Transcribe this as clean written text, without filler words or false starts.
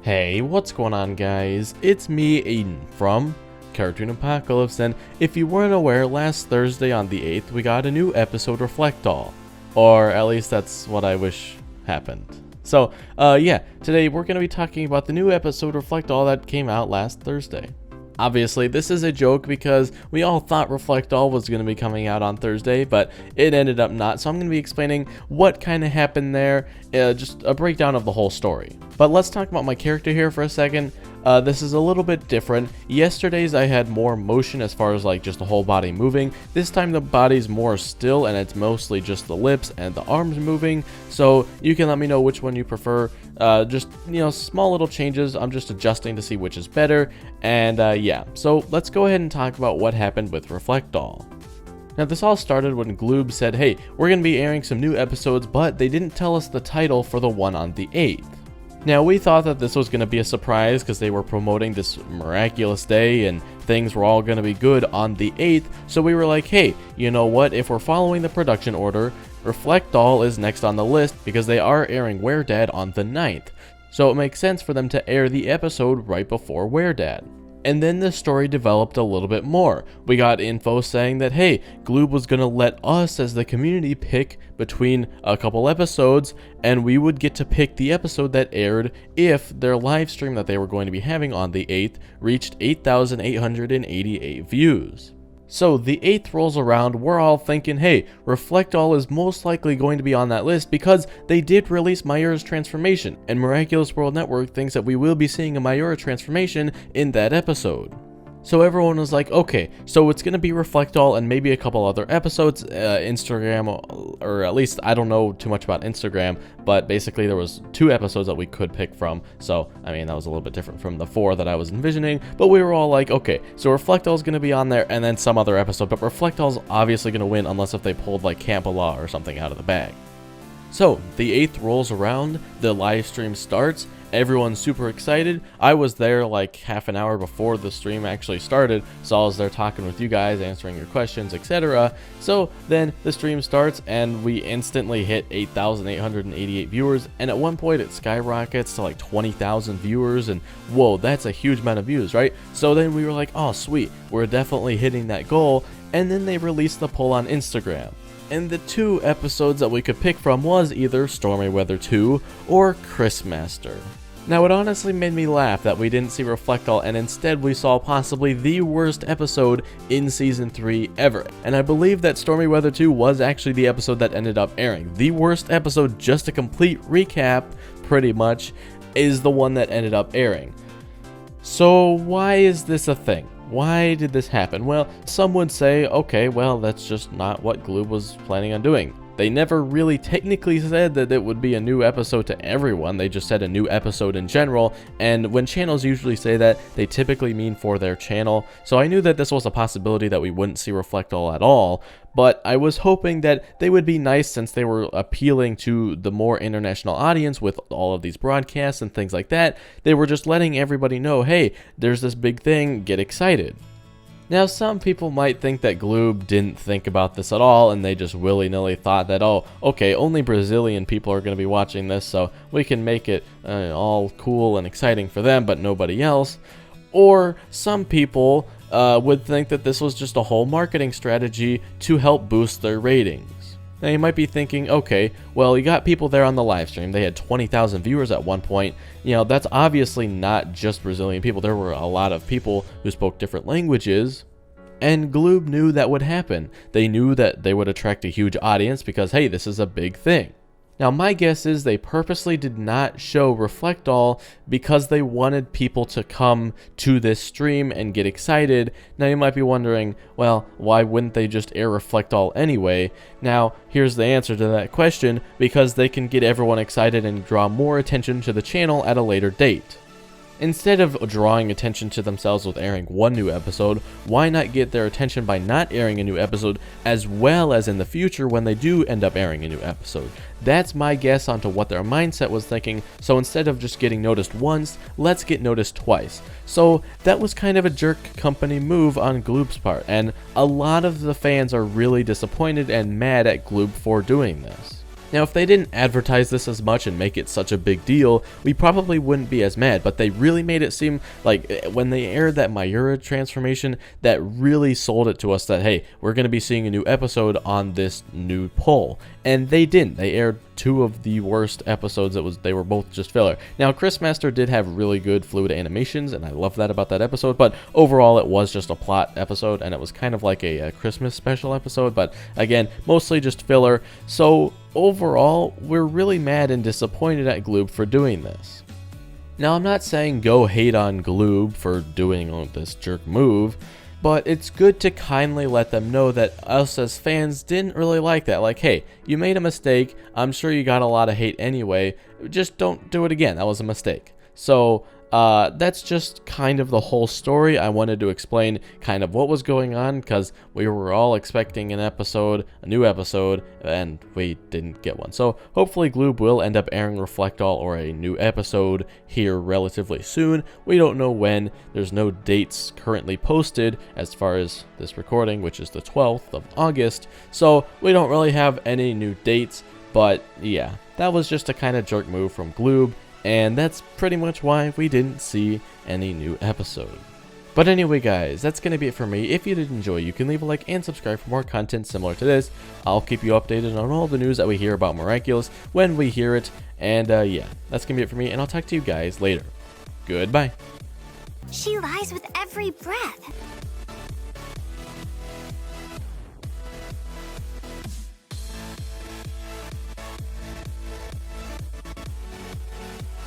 Hey, what's going on guys? It's me, Aiden, from Cartoon Apocalypse, and if you weren't aware, last Thursday on the 8th, we got a new episode Reflekdoll. Or at least that's what I wish happened. So, yeah, today we're going to be talking about the new episode Reflekdoll that came out last Thursday. Obviously, this is a joke because we all thought Reflekdoll was going to be coming out on Thursday, but it ended up not. So I'm going to be explaining what kind of happened there, just a breakdown of the whole story. But let's talk about my character here for a second. This is a little bit different. Yesterday's I had more motion as far as like just the whole body moving. This time the body's more still and it's mostly just the lips and the arms moving. So you can let me know which one you prefer. Just, you know, small little changes. I'm just adjusting to see which is better. And yeah, so let's go ahead and talk about what happened with Reflekdoll. Now this all started when Gloob said, hey, we're going to be airing some new episodes, but they didn't tell us the title for the one on the 8th. Now, we thought that this was going to be a surprise because they were promoting this miraculous day and things were all going to be good on the 8th, so we were like, hey, you know what, if we're following the production order, Reflekdoll is next on the list because they are airing Were Dad on the 9th, so it makes sense for them to air the episode right before Were Dad. And then the story developed a little bit more. We got info saying that, hey, Gloob was going to let us as the community pick between a couple episodes, and we would get to pick the episode that aired if their live stream that they were going to be having on the 8th reached 8,888 views. So the 8th rolls around, we're all thinking, hey, Reflekdoll is most likely going to be on that list because they did release Mayura's transformation, and Miraculous World Network thinks that we will be seeing a Mayura transformation in that episode. So everyone was like, okay, so it's going to be Reflekdoll and maybe a couple other episodes, Instagram, or at least I don't know too much about Instagram, but basically there was 2 episodes that we could pick from, so, I mean, that was a little bit different from the 4 that I was envisioning, but we were all like, okay, so Reflekdoll's going to be on there and then some other episode, but Reflekdoll's obviously going to win unless if they pulled like Camp Law or something out of the bag. So, the 8th rolls around, the live stream starts, everyone's super excited. I was there like half an hour before the stream actually started, so I was there talking with you guys, answering your questions, etc. So then the stream starts and we instantly hit 8,888 viewers, and at one point it skyrockets to like 20,000 viewers, and whoa, that's a huge amount of views, right? So then we were like, oh sweet, we're definitely hitting that goal, and then they released the poll on Instagram. And the 2 episodes that we could pick from was either Stormy Weather 2 or Christmaster. Now it honestly made me laugh that we didn't see Reflekdoll and instead we saw possibly the worst episode in Season 3 ever. And I believe that Stormy Weather 2 was actually the episode that ended up airing. The worst episode, just a complete recap pretty much, is the one that ended up airing. So why is this a thing? Why did this happen? Well, some would say, okay, well, that's just not what Gloob was planning on doing. They never really technically said that it would be a new episode to everyone, they just said a new episode in general, and when channels usually say that, they typically mean for their channel, so I knew that this was a possibility that we wouldn't see Reflekdoll at all, but I was hoping that they would be nice since they were appealing to the more international audience with all of these broadcasts and things like that. They were just letting everybody know, hey, there's this big thing, get excited. Now, some people might think that Gloob didn't think about this at all and they just willy-nilly thought that, oh, okay, only Brazilian people are going to be watching this, so we can make it all cool and exciting for them, but nobody else. Or some people would think that this was just a whole marketing strategy to help boost their ratings. Now you might be thinking, okay, well, you got people there on the live stream, they had 20,000 viewers at one point, you know, that's obviously not just Brazilian people, there were a lot of people who spoke different languages, and Gloob knew that would happen. They knew that they would attract a huge audience because, hey, this is a big thing. Now my guess is they purposely did not show Reflekdoll because they wanted people to come to this stream and get excited. Now you might be wondering, well, why wouldn't they just air Reflekdoll anyway? Now here's the answer to that question, because they can get everyone excited and draw more attention to the channel at a later date. Instead of drawing attention to themselves with airing one new episode, why not get their attention by not airing a new episode as well as in the future when they do end up airing a new episode? That's my guess onto what their mindset was thinking, so instead of just getting noticed once, let's get noticed twice. So that was kind of a jerk company move on Gloob's part, and a lot of the fans are really disappointed and mad at Gloob for doing this. Now, if they didn't advertise this as much and make it such a big deal, we probably wouldn't be as mad, but they really made it seem like when they aired that Mayura transformation, that really sold it to us that, hey, we're going to be seeing a new episode on this new poll. And they didn't. They aired 2 of the worst episodes. They were both just filler. Now, Chris Master did have really good fluid animations, and I love that about that episode, but overall it was just a plot episode, and it was kind of like a Christmas special episode, but again, mostly just filler. So overall, we're really mad and disappointed at Gloob for doing this. Now, I'm not saying go hate on Gloob for doing this jerk move, but it's good to kindly let them know that us as fans didn't really like that. Like, hey, you made a mistake. I'm sure you got a lot of hate anyway. Just don't do it again. That was a mistake. So that's just kind of the whole story. I wanted to explain kind of what was going on because we were all expecting a new episode, and we didn't get one. So hopefully Gloob will end up airing Reflekdoll or a new episode here relatively soon. We don't know when. There's no dates currently posted as far as this recording, which is the 12th of August. So we don't really have any new dates, but yeah, that was just a kind of jerk move from Gloob. And that's pretty much why we didn't see any new episode. But anyway guys, that's going to be it for me. If you did enjoy, you can leave a like and subscribe for more content similar to this. I'll keep you updated on all the news that we hear about Miraculous when we hear it. And yeah, that's going to be it for me, and I'll talk to you guys later. Goodbye. She lies with every breath.